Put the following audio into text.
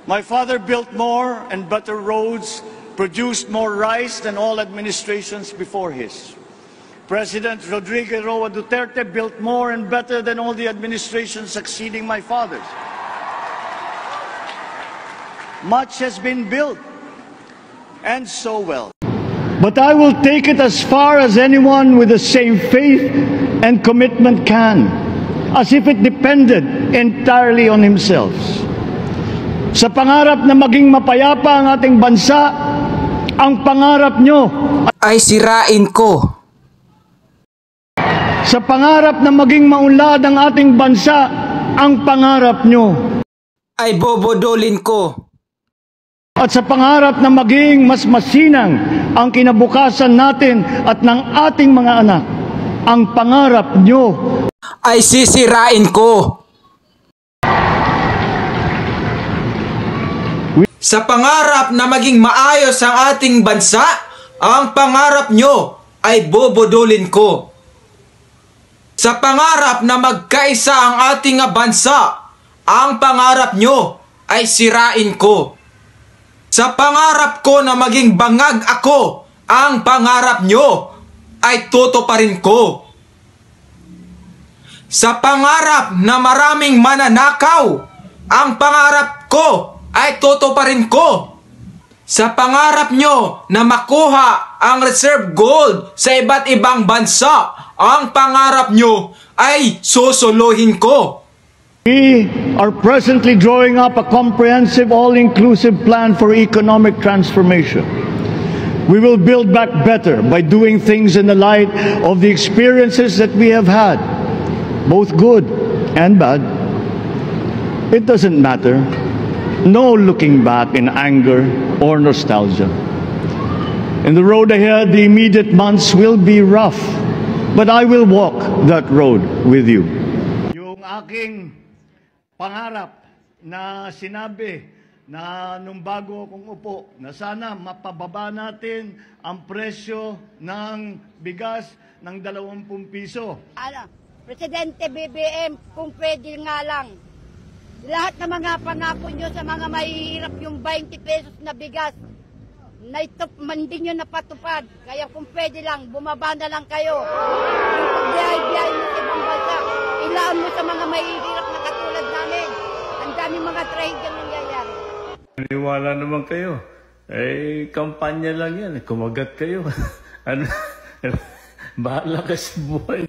My father built more and better roads, produced more rice than all administrations before his. President Rodrigo Roa Duterte built more and better than all the administrations succeeding my father's. Much has been built, and so well. But I will take it as far as anyone with the same faith and commitment can, as if it depended entirely on himself. Sa pangarap na maging mapayapa ang ating bansa, ang pangarap nyo ay sirain ko. Sa pangarap na maging maunlad ang ating bansa, ang pangarap nyo ay bobodolin ko. At sa pangarap na maging mas masinang ang kinabukasan natin at ng ating mga anak, ang pangarap nyo ay sisirain ko. Sa pangarap na maging maayos ang ating bansa, ang pangarap nyo ay bobodolin ko. Sa pangarap na magkaisa ang ating bansa, ang pangarap nyo ay sirain ko. Sa pangarap ko na maging bangag ako, ang pangarap nyo ay tutuparin ko. Sa pangarap na maraming mananakaw, ang pangarap ko ay tutuparin ko. Sa pangarap nyo na makuha ang reserve gold sa iba't ibang bansa, ang pangarap nyo ay susuluhin ko. We are presently drawing up a comprehensive, all-inclusive plan for economic transformation. We will build back better by doing things in the light of the experiences that we have had, both good and bad. It doesn't matter. No looking back in anger or nostalgia. In the road ahead, the immediate months will be rough, but I will walk that road with you. Yung aking pangarap na sinabi na nung bago akong upo, na sana mapababa natin ang presyo ng bigas ng 20 piso. Presidente BBM, kung pwede nga lang, lahat ng mga pangako nyo sa mga mahihirap yung 20 pesos na bigas, na ito hindi nyo napatupad. Kaya kung pwede lang, bumaba na lang kayo. Yung pagbiyahe-biyahe mo sa ibang bansa, ilaan mo sa mga mahihirap na katulad namin. Ang daming mga trahigyang nangyayari. Naniwala naman kayo. Eh, kampanya lang yan. Kumagat kayo. Ano? Bahala ka sa buhay.